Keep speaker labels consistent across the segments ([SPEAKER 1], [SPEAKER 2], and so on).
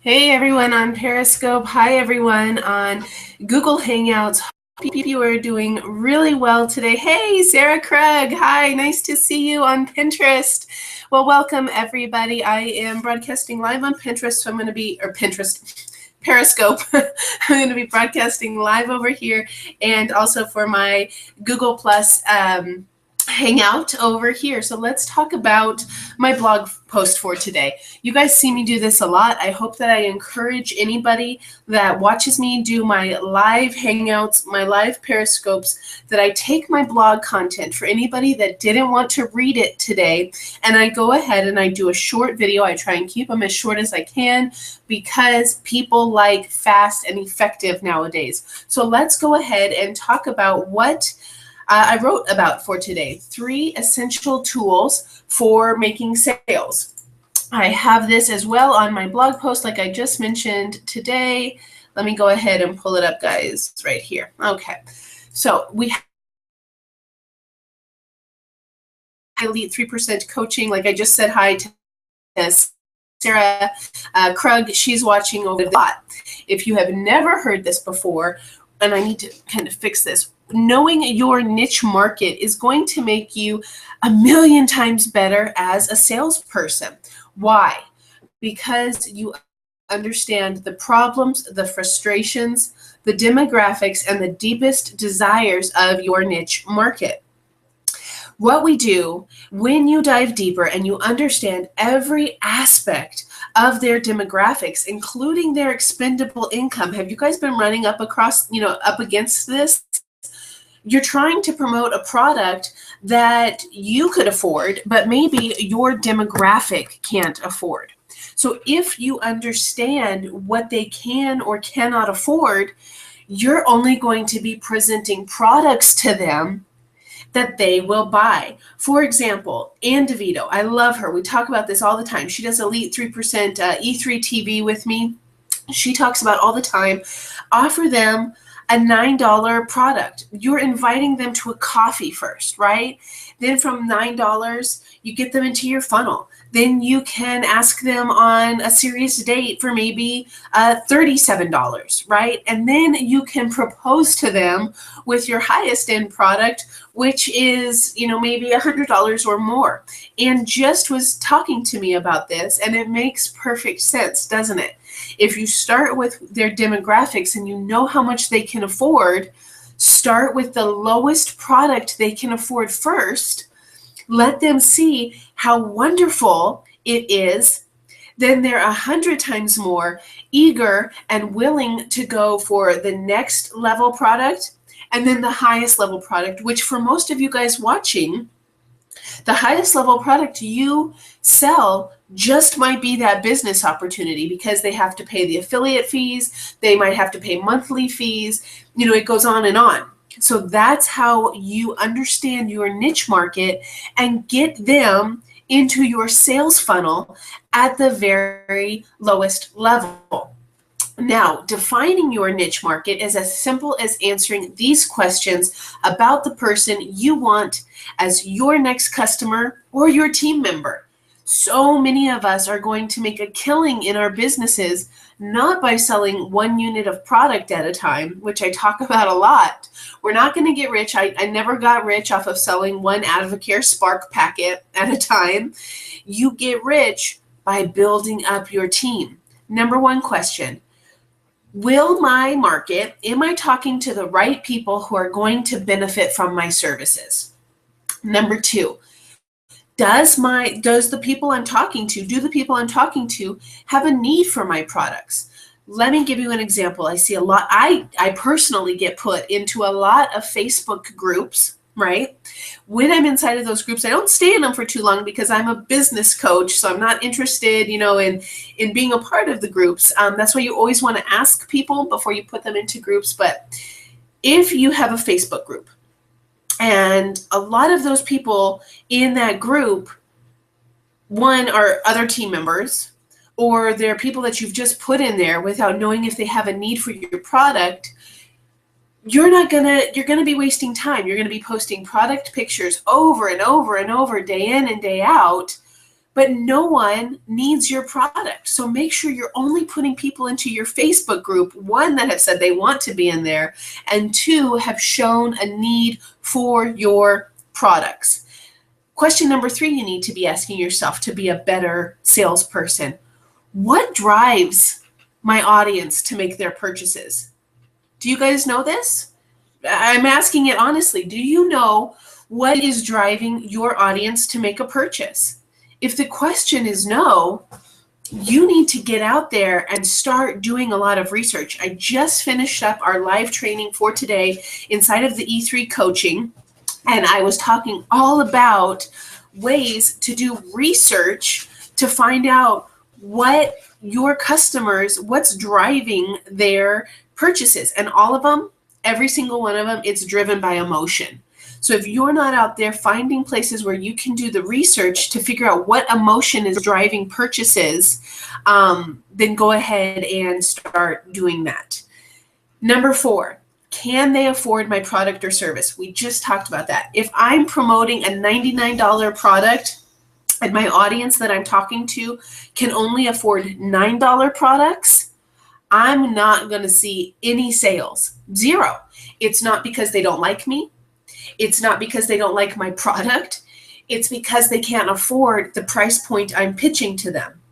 [SPEAKER 1] Hey everyone on Periscope. Hi everyone on Google Hangouts. Hope you are doing really well today. Hey Sarah Krug. Hi, nice to see you on Pinterest. Well, welcome everybody. I am broadcasting live on Pinterest, so I'm going to be, or Pinterest, Periscope. I'm going to be broadcasting live over here, and also for my Google Plus Hangout over here. So let's talk about my blog post for today. You guys see me do this a lot. I hope that I encourage anybody that watches me do my live hangouts, my live periscopes, that I take my blog content for anybody that didn't want to read it today, and I go ahead and I do a short video. I try and keep them as short as I can because people like fast and effective nowadays. So let's go ahead and talk about what I wrote about for today. 3 essential tools for making sales. I have this as well on my blog post like I just mentioned today. Let me go ahead and pull it up, guys, right here. Okay, so we have Elite 3% coaching. Like I just said hi to Sarah Krug. She's watching over the lot. If you have never heard this before, and I need to kind of fix this, knowing your niche market is going to make you 1,000,000 times better as a salesperson. Why? Because you understand the problems, the frustrations, the demographics, and the deepest desires of your niche market. What we do when you dive deeper and you understand every aspect of their demographics, including their expendable income. Have you guys been running up against this? You're trying to promote a product that you could afford, but maybe your demographic can't afford. So if you understand what they can or cannot afford, you're only going to be presenting products to them that they will buy. For example, Ann DeVito, I love her. We talk about this all the time. She does Elite 3% E3 TV with me. She talks about all the time, offer them a $9 product. You're inviting them to a coffee first, right? Then from $9, you get them into your funnel. Then you can ask them on a serious date for maybe $37, right? And then you can propose to them with your highest end product, which is, maybe $100 or more. And just was talking to me about this, and it makes perfect sense, doesn't it? If you start with their demographics and you know how much they can afford, start with the lowest product they can afford first. Let them see how wonderful it is. Then they're 100 times more eager and willing to go for the next level product and then the highest level product, which for most of you guys watching, the highest level product you sell just might be that business opportunity because they have to pay the affiliate fees. They might have to pay monthly fees. It goes on and on. So that's how you understand your niche market and get them into your sales funnel at the very lowest level. Now, defining your niche market is as simple as answering these questions about the person you want as your next customer or your team member. So many of us are going to make a killing in our businesses, not by selling 1 unit of product at a time, which I talk about a lot. We're not going to get rich. I never got rich off of selling 1 Advocare Spark packet at a time. You get rich by building up your team. Number 1 question. Will my market, am I talking to the right people who are going to benefit from my services? Number 2, do the people I'm talking to have a need for my products? Let me give you an example. I see a lot, I personally get put into a lot of Facebook groups, right? When I'm inside of those groups, I don't stay in them for too long because I'm a business coach, so I'm not interested, in being a part of the groups. That's why you always want to ask people before you put them into groups. But if you have a Facebook group, and a lot of those people in that group, one, are other team members, or they're people that you've just put in there without knowing if they have a need for your product, you're going to be wasting time. You're going to be posting product pictures over and over and over, day in and day out, but no one needs your product. So make sure you're only putting people into your Facebook group, one, that have said they want to be in there, and two, have shown a need for your products. Question number 3 you need to be asking yourself to be a better salesperson. What drives my audience to make their purchases? Do you guys know this? I'm asking it honestly. Do you know what is driving your audience to make a purchase? If the question is no, you need to get out there and start doing a lot of research. I just finished up our live training for today inside of the E3 coaching, and I was talking all about ways to do research to find out what your customers, what's driving their purchases. And all of them, every single one of them, it's driven by emotion. So if you're not out there finding places where you can do the research to figure out what emotion is driving purchases, then go ahead and start doing that. Number 4, can they afford my product or service? We just talked about that. If I'm promoting a $99 product and my audience that I'm talking to can only afford $9 products, I'm not going to see any sales. 0. It's not because they don't like me. It's not because they don't like my product. It's because they can't afford the price point I'm pitching to them.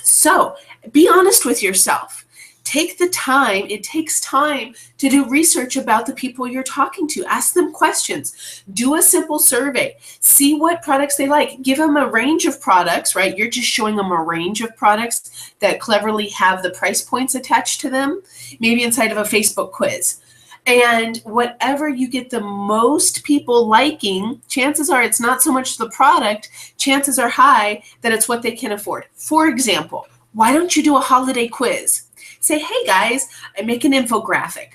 [SPEAKER 1] So be honest with yourself. Take the time. It takes time to do research about the people you're talking to. Ask them questions. Do a simple survey. See what products they like. Give them a range of products, right? You're just showing them a range of products that cleverly have the price points attached to them, maybe inside of a Facebook quiz. And whatever you get the most people liking, chances are it's not so much the product, chances are high that it's what they can afford. For example, why don't you do a holiday quiz? Say, hey guys, I make an infographic.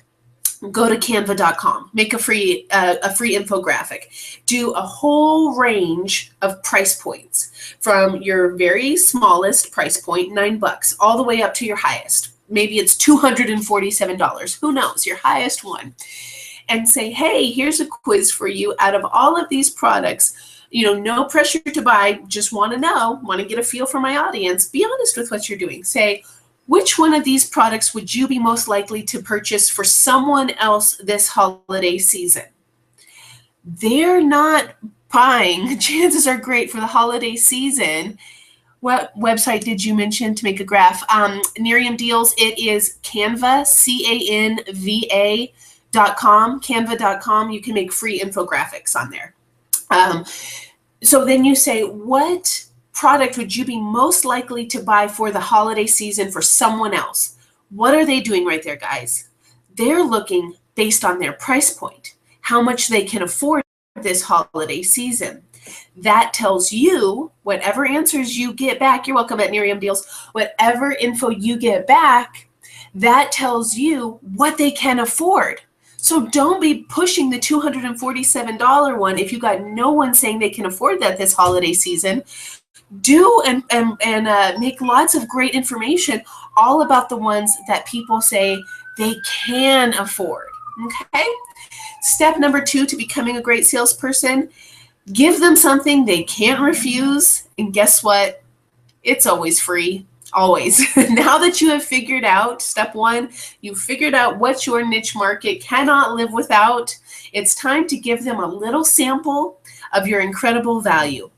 [SPEAKER 1] Go to canva.com, make a free infographic. Do a whole range of price points from your very smallest price point, $9, all the way up to your highest. Maybe it's $247. Who knows? Your highest one. And say, hey, here's a quiz for you. Out of all of these products, no pressure to buy, just want to know, want to get a feel for my audience. Be honest with what you're doing. Say, which one of these products would you be most likely to purchase for someone else this holiday season? They're not buying. Chances are great for the holiday season. What website did you mention to make a graph? Nerium Deals, it is Canva, Canva.com, Canva.com. You can make free infographics on there. So then you say, what product would you be most likely to buy for the holiday season for someone else? What are they doing right there, guys? They're looking based on their price point, how much they can afford this holiday season. That tells you, whatever answers you get back, you're welcome at Nerium Deals, whatever info you get back, that tells you what they can afford. So don't be pushing the $247 one if you got no one saying they can afford that this holiday season. Do and make lots of great information all about the ones that people say they can afford. Okay? Step number 2 to becoming a great salesperson, give them something they can't refuse. And guess what? It's always free. Always. Now that you have figured out, step 1, you've figured out what your niche market cannot live without, it's time to give them a little sample of your incredible value.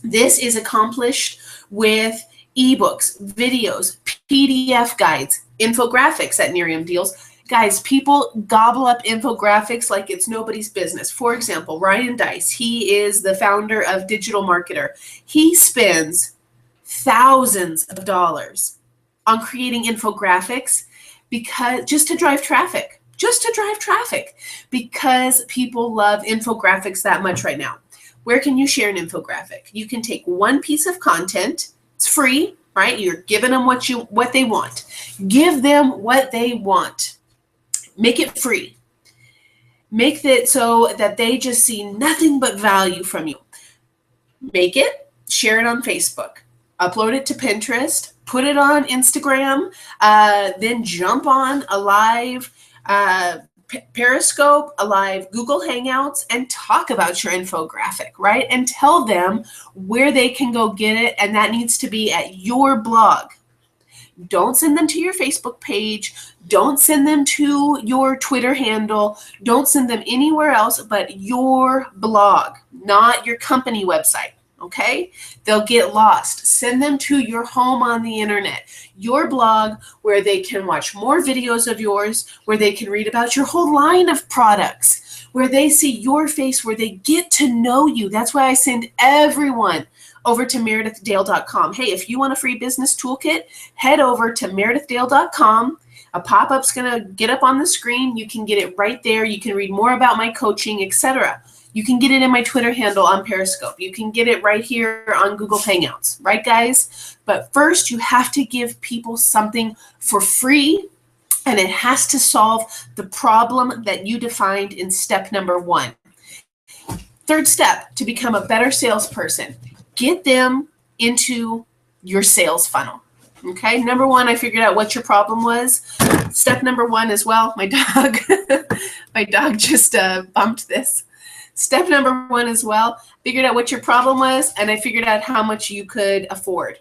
[SPEAKER 1] This is accomplished with ebooks, videos, PDF guides, infographics at Nerium Deals. Guys, people gobble up infographics like it's nobody's business. For example, Ryan Dice, he is the founder of Digital Marketer. He spends thousands of dollars on creating infographics just to drive traffic, because people love infographics that much right now. Where can you share an infographic? You can take one piece of content. It's free, right? You're giving them what they want. Give them what they want. Make it free. Make it so that they just see nothing but value from you. Make it, share it on Facebook, upload it to Pinterest, put it on Instagram, then jump on a live Periscope, a live Google Hangouts, and talk about your infographic, right? And tell them where they can go get it, and that needs to be at your blog. Don't send them to your Facebook page. Don't send them to your Twitter handle. Don't send them anywhere else but your blog, not your company website. Okay? They'll get lost. Send them to your home on the internet, your blog, where they can watch more videos of yours, where they can read about your whole line of products, where they see your face, where they get to know you. That's why I send everyone over to meredithdale.com. Hey, if you want a free business toolkit, head over to meredithdale.com. A pop-up's going to get up on the screen. You can get it right there. You can read more about my coaching, etc. You can get it in my Twitter handle on Periscope. You can get it right here on Google Hangouts, right, guys? But first, you have to give people something for free, and it has to solve the problem that you defined in step number 1. Third step, to become a better salesperson. Get them into your sales funnel. Okay, number 1, I figured out what your problem was. Step number 1 as well, my dog just bumped this. Step number 1 as well, figured out what your problem was, and I figured out how much you could afford.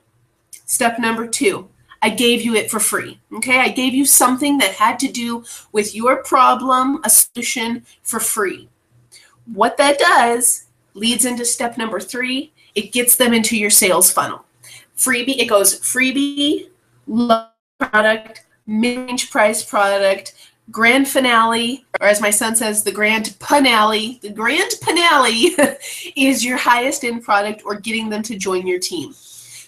[SPEAKER 1] Step number 2, I gave you it for free. Okay, I gave you something that had to do with your problem, a solution for free. What that does leads into step number 3. It gets them into your sales funnel. Freebie, it goes freebie, low product, mid-range price product, grand finale, or as my son says, the grand finale. The grand finale is your highest end product or getting them to join your team.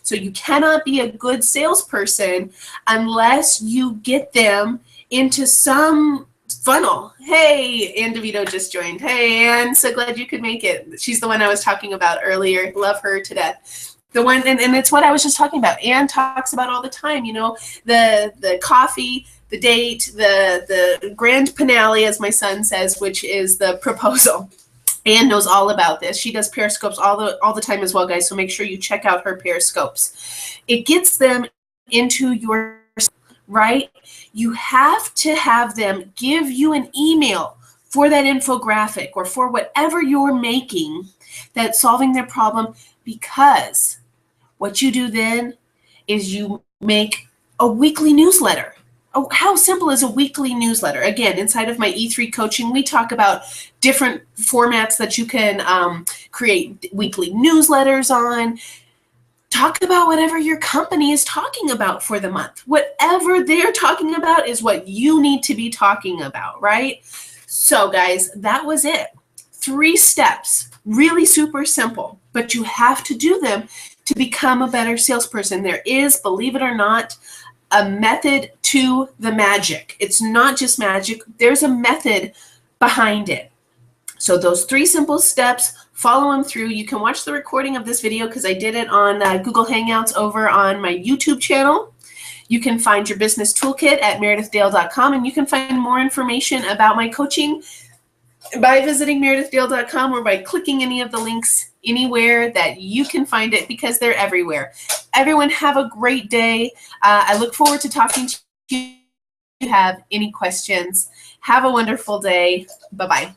[SPEAKER 1] So you cannot be a good salesperson unless you get them into some funnel. Hey, Ann DeVito just joined. Hey, Ann, so glad you could make it. She's the one I was talking about earlier. Love her to death. The one, and it's what I was just talking about. Ann talks about all the time, you know, the coffee, the date, the grand finale, as my son says, which is the proposal. Ann knows all about this. She does Periscopes all the time as well, guys, so make sure you check out her Periscopes. It gets them into your, right? You have to have them give you an email for that infographic or for whatever you're making that's solving their problem, because what you do then is you make a weekly newsletter. Oh, how simple is a weekly newsletter? Again, inside of my E3 coaching, we talk about different formats that you can create weekly newsletters on. Talk about whatever your company is talking about for the month. Whatever they're talking about is what you need to be talking about, right? So guys, that was it. 3 steps, really super simple, but you have to do them to become a better salesperson. There is, believe it or not, a method to the magic. It's not just magic. There's a method behind it. So those 3 simple steps, follow them through. You can watch the recording of this video because I did it on Google Hangouts over on my YouTube channel. You can find your business toolkit at meredithdale.com, and you can find more information about my coaching by visiting meredithdale.com or by clicking any of the links anywhere that you can find it, because they're everywhere. Everyone have a great day. I look forward to talking to you if you have any questions. Have a wonderful day. Bye-bye.